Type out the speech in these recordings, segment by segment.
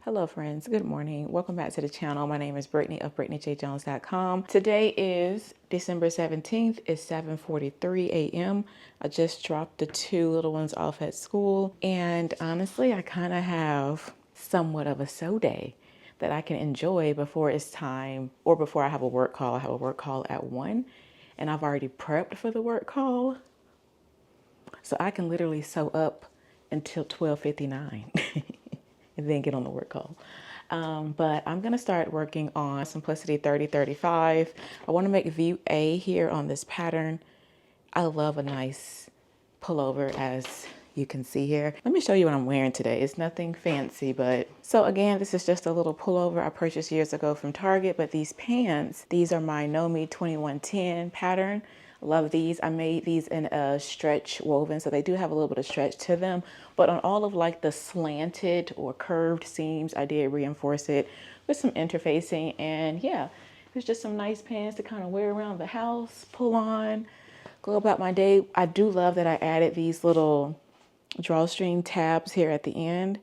Hello friends, good morning. Welcome back to the channel. My name is Brittany of BrittanyJJones.com. Today is December 17th. It's 7:43 a.m. I just dropped the two little ones off at school. And honestly, I kind of have somewhat of a so day that I can enjoy before it's time or before I have a work call. I have a work call at 1 and I've already prepped for the work call. So I can literally sew up until 12:59. And then get on the work call. But I'm gonna start working on Simplicity 3035. I wanna make view A here on this pattern. I love a nice pullover, as you can see here. Let me show you what I'm wearing today. It's nothing fancy, but so again, this is just a little pullover I purchased years ago from Target, but these pants, these are my Nomi 2110 pattern. Love these. I made these in a stretch woven, so they do have a little bit of stretch to them, but on all of like the slanted or curved seams, I did reinforce it with some interfacing. And yeah, it's just some nice pants to kind of wear around the house, pull on, go about my day. I do love that I added these little drawstring tabs here at the end.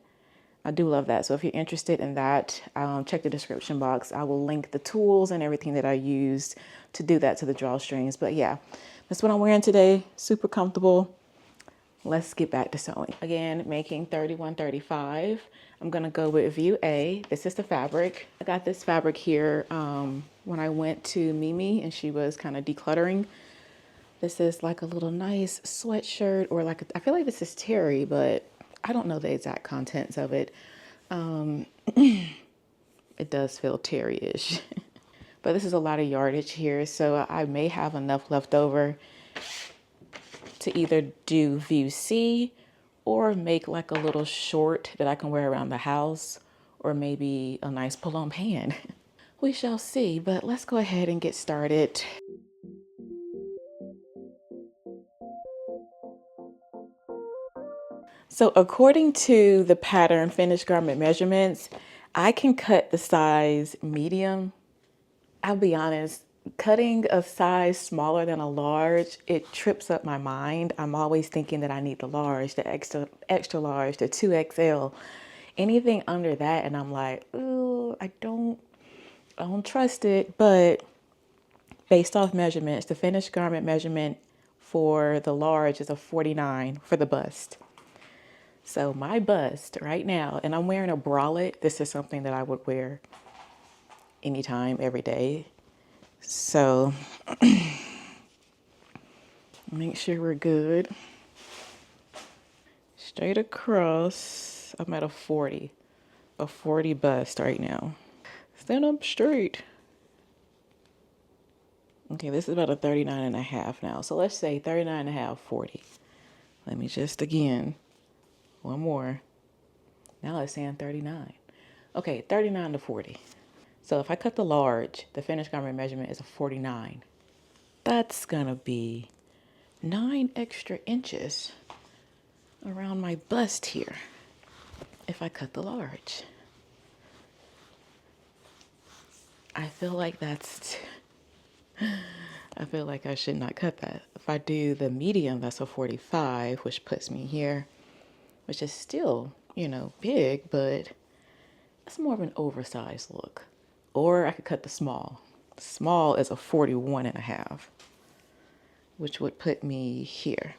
I do love that. So if you're interested in that, check the description box. I will link the tools and everything that I used to do that to the drawstrings. But yeah, that's what I'm wearing today. Super comfortable. Let's get back to sewing. Again, making 3135. I'm gonna go with view A. This is the fabric. I got this fabric here when I went to Mimi and she was kind of decluttering. This is like a little nice sweatshirt, or like, I feel like this is terry, but I don't know the exact contents of it. It does feel terry-ish. But this is a lot of yardage here, so I may have enough left over to either do view C or make like a little short that I can wear around the house, or maybe a nice pull-on pant. We shall see, but let's go ahead and get started. So according to the pattern finished garment measurements, I can cut the size medium. I'll be honest, cutting a size smaller than a large, it trips up my mind. I'm always thinking that I need the large, the extra large, the 2XL, anything under that. And I'm like, ooh, I don't trust it. But based off measurements, the finished garment measurement for the large is a 49 for the bust. So my bust right now, and I'm wearing a bralette. This is something that I would wear anytime, every day. So make sure we're good. Straight across, I'm at a 40 bust right now. Stand up straight. Okay, this is about a 39 and a half now. So let's say 39 and a half, 40. Let me just again, one more. Now it's saying 39. Okay, 39 to 40. So if I cut the large, the finished garment measurement is a 49. That's gonna be 9 extra inches around my bust here if I cut the large. I feel like I feel like I should not cut that. If I do the medium, that's a 45, which puts me here, which is still, you know, big, but it's more of an oversized look. Or I could cut the small. Small is a 41 and a half, which would put me here.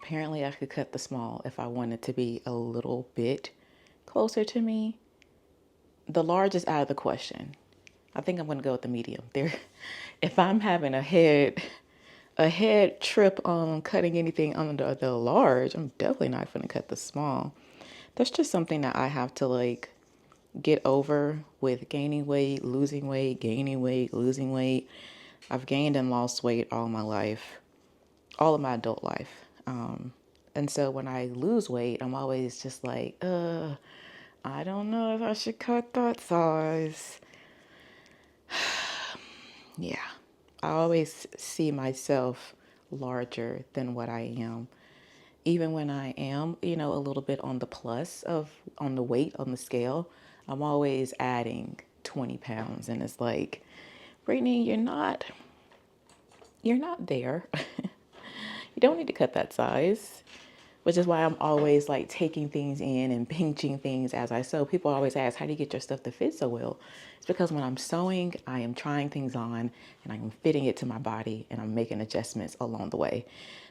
Apparently I could cut the small if I wanted to be a little bit closer to me. The large is out of the question. I think I'm gonna go with the medium. If I'm having a head trip on cutting anything under the large, I'm definitely not gonna cut the small. That's just something that I have to like get over with gaining weight, losing weight, gaining weight, losing weight. I've gained and lost weight all my life, all of my adult life. And so when I lose weight, I'm always just like, I don't know if I should cut that size. Yeah, I always see myself larger than what I am. Even when I am, you know, a little bit on the plus on the weight, on the scale, I'm always adding 20 pounds. And it's like, Brittany, you're not there. You don't need to cut that size. which is why I'm always like taking things in and pinching things as I sew. People always ask, how do you get your stuff to fit so well? It's because when I'm sewing, I am trying things on and I'm fitting it to my body and I'm making adjustments along the way.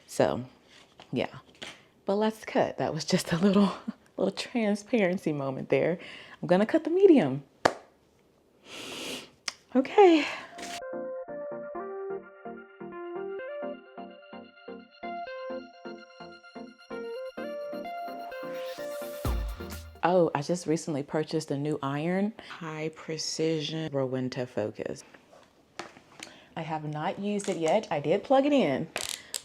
So yeah, but let's cut. That was just a little transparency moment there. I'm gonna cut the medium. Okay. Oh, I just recently purchased a new iron, high precision Rowenta Focus. I have not used it yet. I did plug it in,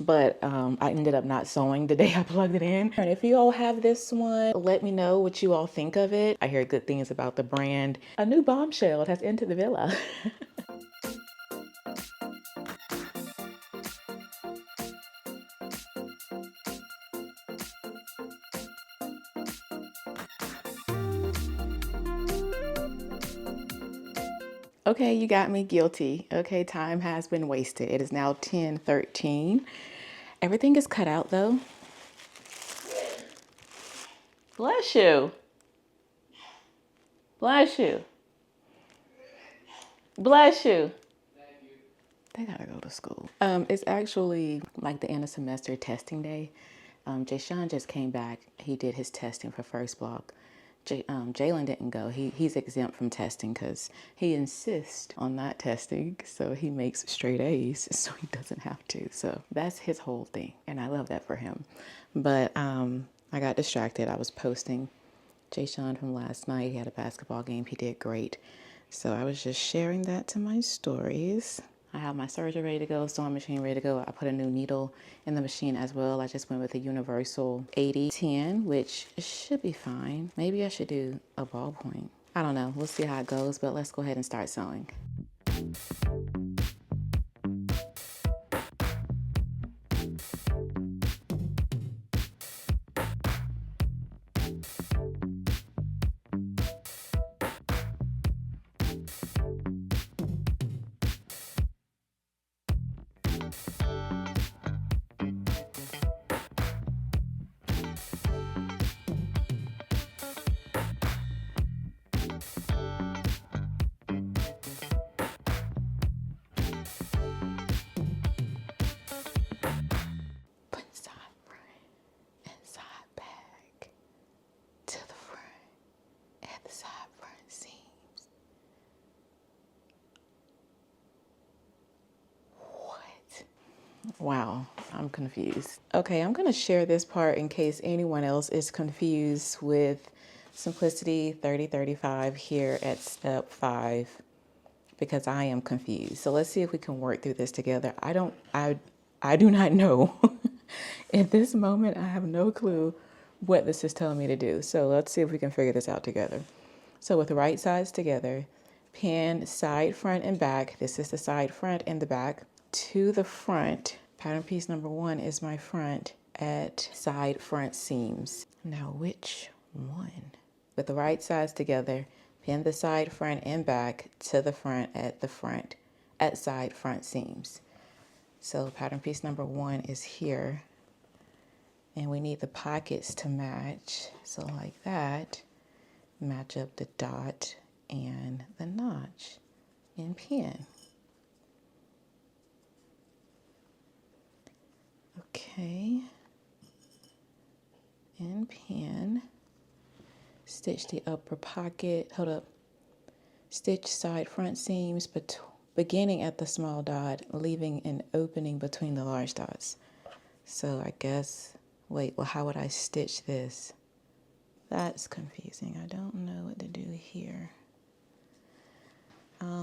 but I ended up not sewing the day I plugged it in. And if you all have this one, let me know what you all think of it. I hear good things about the brand. A new bombshell has entered the villa. Okay, you got me guilty. Okay, time has been wasted. It is now 10:13. Everything is cut out though. Bless you. Bless you. Bless you. They gotta go to school. It's actually like the end of semester testing day. Jay just came back. He did his testing for first block. Jalen didn't go. He's exempt from testing because he insists on not testing. So he makes straight A's so he doesn't have to. So that's his whole thing. And I love that for him. But I got distracted. I was posting Jay from last night. He had a basketball game. He did great. So I was just sharing that to my stories. I have my serger ready to go, sewing machine ready to go. I put a new needle in the machine as well. I just went with a universal 80-10, which should be fine. Maybe I should do a ballpoint. I don't know. We'll see how it goes, but let's go ahead and start sewing. Wow, I'm confused. Okay, I'm gonna share this part in case anyone else is confused with Simplicity 3035 here at step 5, because I am confused. So let's see if we can work through this together. I do not know. At this moment, I have no clue what this is telling me to do. So let's see if we can figure this out together. So with the right sides together, pin side, front, and back. This is the side, front, and the back to the front. Pattern piece number 1 is my front at side front seams. Now which one? With the right sides together, pin the side, front, and back to the front at side front seams. So pattern piece number 1 is here, and we need the pockets to match. So like that, match up the dot and the notch and pin. Okay, and pin, stitch the upper pocket, hold up, stitch side front seams beginning at the small dot, leaving an opening between the large dots. So I guess, wait, well, how would I stitch this? That's confusing. I don't know what to do here.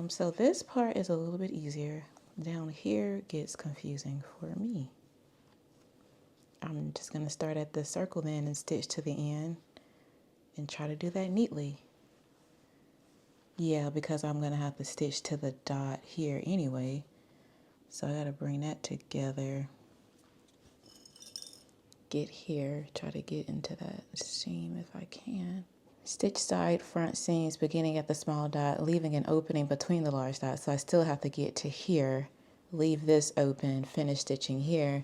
So this part is a little bit easier. Down here gets confusing for me. I'm just going to start at the circle then and stitch to the end and try to do that neatly. Yeah, because I'm going to have to stitch to the dot here anyway. So I got to bring that together. Get here, try to get into that seam if I can. Stitch side front seams beginning at the small dot, leaving an opening between the large dots. So I still have to get to here, leave this open, finish stitching here,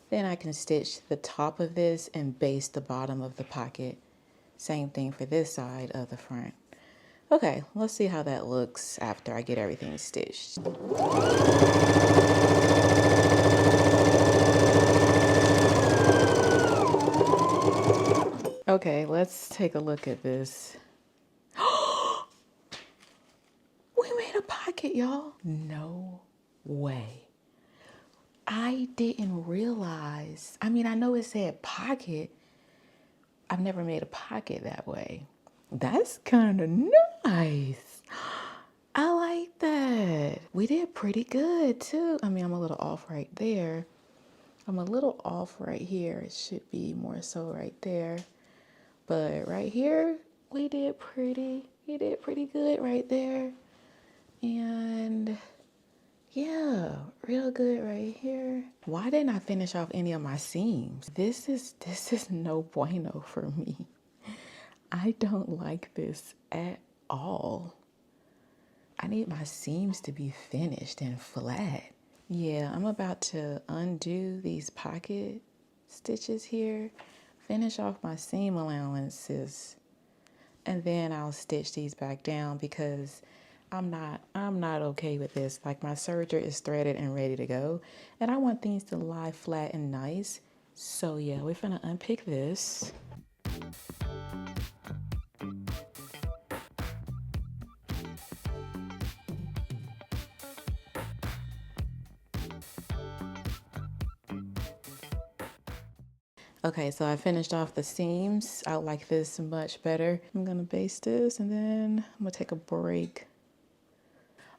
Then I can stitch the top of this and baste the bottom of the pocket. Same thing for this side of the front. Okay, let's see how that looks after I get everything stitched. Okay, let's take a look at this. We made a pocket, y'all. No way. I didn't realize. I mean, I know it said pocket. I've never made a pocket that way. That's kind of nice. I like that. We did pretty good too. I mean, I'm a little off right there. I'm a little off right here. It should be more so right there. But right here, we did pretty good right there. And yeah, real good right here. Why didn't I finish off any of my seams? This is no bueno for me. I don't like this at all. I need my seams to be finished and flat. Yeah, I'm about to undo these pocket stitches here, finish off my seam allowances, and then I'll stitch these back down because I'm not okay with this. Like, my serger is threaded and ready to go, and I want things to lie flat and nice. So yeah, we're gonna unpick this. Okay, so I finished off the seams. I like this much better. I'm gonna baste this and then I'm gonna take a break.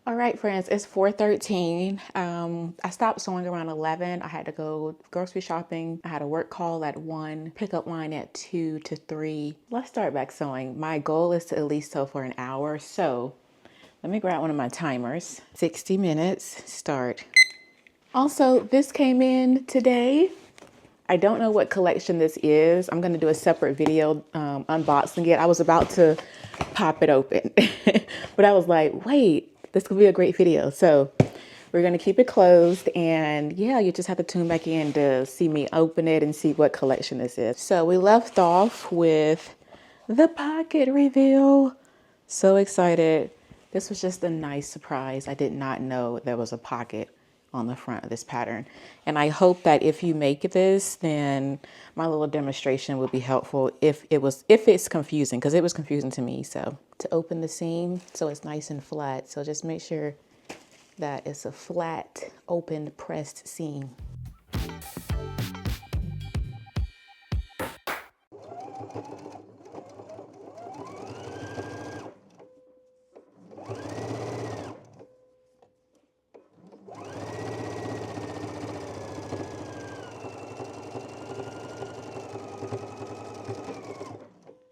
All right, friends, it's 4:13. I stopped sewing around 11. I had to go grocery shopping. I had a work call at 1, pickup line at 2 to 3. Let's start back sewing. My goal is to at least sew for an hour. So let me grab one of my timers. 60 minutes, start. Also, this came in today. I don't know what collection this is. I'm gonna do a separate video unboxing it. I was about to pop it open, but I was like, wait, this could be a great video. So we're gonna keep it closed, and yeah, you just have to tune back in to see me open it and see what collection this is. So we left off with the pocket reveal. So excited. This was just a nice surprise. I did not know there was a pocket on the front of this pattern. And I hope that if you make this, then my little demonstration will be helpful if it's confusing, because it was confusing to me. So to open the seam so it's nice and flat. So just make sure that it's a flat, open, pressed seam.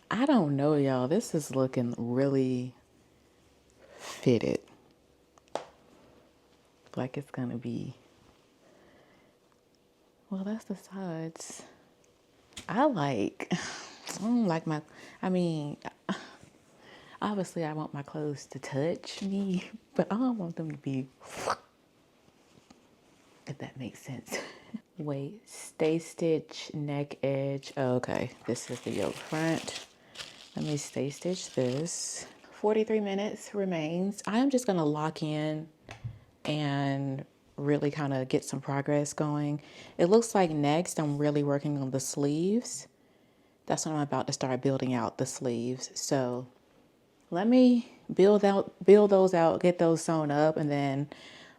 I don't know, y'all. This is looking really fitted. Like it's gonna be, well, that's the sides. I don't like my, I mean, obviously I want my clothes to touch me, but I don't want them to be, if that makes sense. Wait, stay stitch, neck edge. Oh, okay, this is the yoke front. Let me stay stitch this. 43 minutes remains. I am just gonna lock in and really kind of get some progress going. It looks like next I'm really working on the sleeves. That's when I'm about to start building out the sleeves. So let me build those out, get those sewn up, and then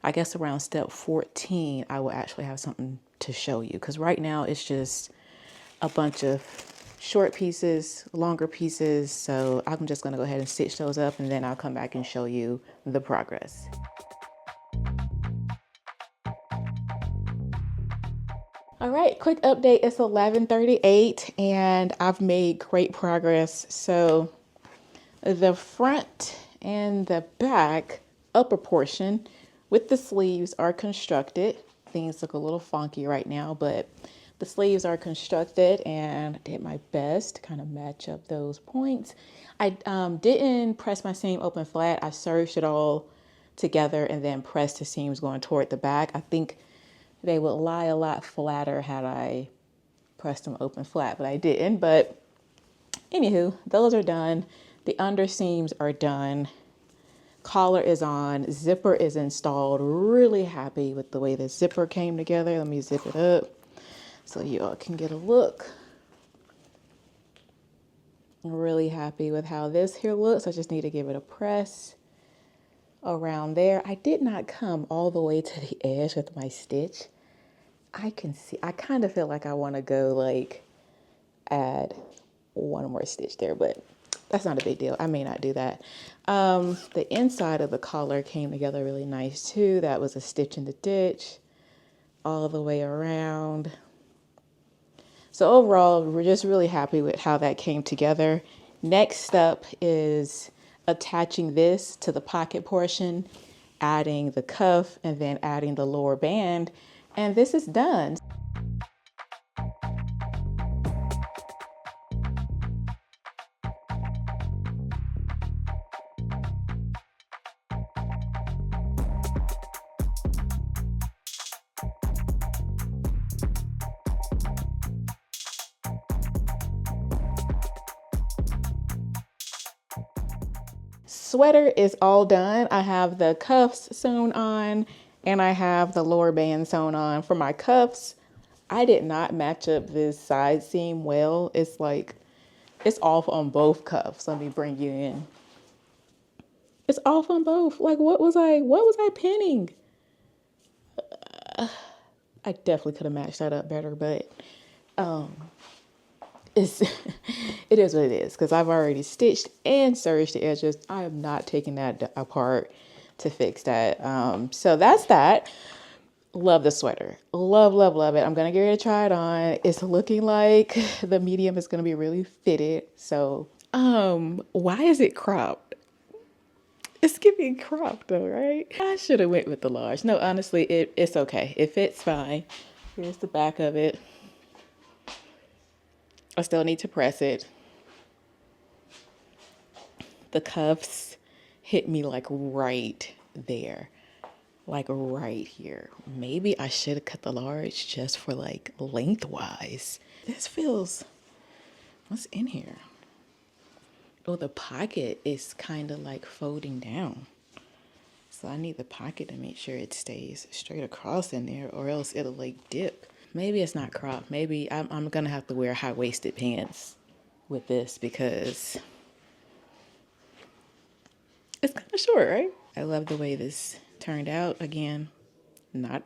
I guess around step 14, I will actually have something to show you. Because right now it's just a bunch of short pieces, longer pieces. So I'm just gonna go ahead and stitch those up, and then I'll come back and show you the progress. All right, quick update. It's 11:38 and I've made great progress. So the front and the back upper portion with the sleeves are constructed. Things look a little funky right now, but the sleeves are constructed, and I did my best to kind of match up those points. I didn't press my seam open flat. I serged it all together and then pressed the seams going toward the back. I think they would lie a lot flatter had I pressed them open flat, but I didn't. But anywho, those are done. The underseams are done. Collar is on. Zipper is installed. Really happy with the way the zipper came together. Let me zip it up so you all can get a look. I'm really happy with how this here looks. I just need to give it a press around there. I did not come all the way to the edge with my stitch. I can see, I kind of feel like I want to go like add one more stitch there, but that's not a big deal. I may not do that. The inside of the collar came together really nice too. That was a stitch in the ditch all the way around. So overall, we're just really happy with how that came together. Next up is attaching this to the pocket portion, adding the cuff, and then adding the lower band. And this is done. Sweater is all done. I have the cuffs sewn on and I have the lower band sewn on. For my cuffs, I did not match up this side seam well. It's like, it's off on both cuffs. Let me bring you in. It's off on both. Like, what was I pinning? I definitely could have matched that up better, but it is what it is, because I've already stitched and serged the edges. I am not taking that apart to fix that. So that's that. Love the sweater. Love, love, love it. I'm going to get ready to try it on. It's looking like the medium is going to be really fitted. So, why is it cropped? It's giving cropped though, right? I should have went with the large. No, honestly, it's okay. It fits fine. Here's the back of it. I still need to press it. The cuffs hit me like right there, like right here. Maybe I should have cut the large just for like lengthwise. This feels, what's in here? Oh, the pocket is kind of like folding down. So I need the pocket to make sure it stays straight across in there, or else it'll like dip. Maybe it's not cropped. Maybe I'm gonna have to wear high-waisted pants with this because it's kind of short, right? I love the way this turned out. Again,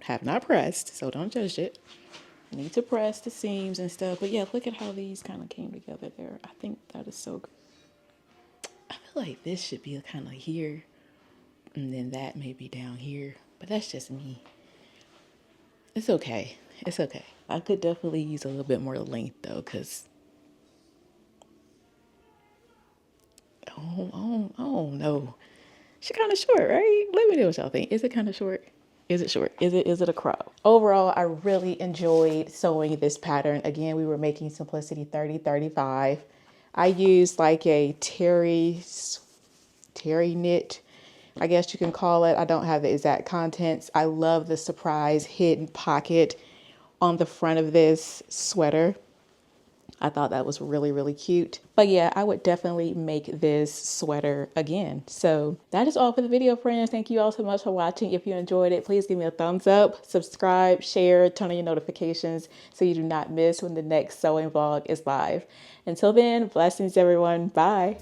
have not pressed, so don't judge it. Need to press the seams and stuff. But yeah, look at how these kind of came together there. I think that is so good. I feel like this should be kind of here, and then that may be down here. But that's just me. It's okay. It's okay. I could definitely use a little bit more length though, because oh no. She's kind of short, right? Let me know what y'all think. Is it kind of short? Is it short? Is it a crop? Overall, I really enjoyed sewing this pattern. Again, we were making Simplicity 3035. I used like a terry knit, I guess you can call it. I don't have the exact contents. I love the surprise hidden pocket on the front of this sweater. I thought that was really, really cute. But yeah, I would definitely make this sweater again. So that is all for the video, friends. Thank you all so much for watching. If you enjoyed it, please give me a thumbs up, subscribe, share, turn on your notifications so you do not miss when the next sewing vlog is live. Until then, blessings everyone. Bye.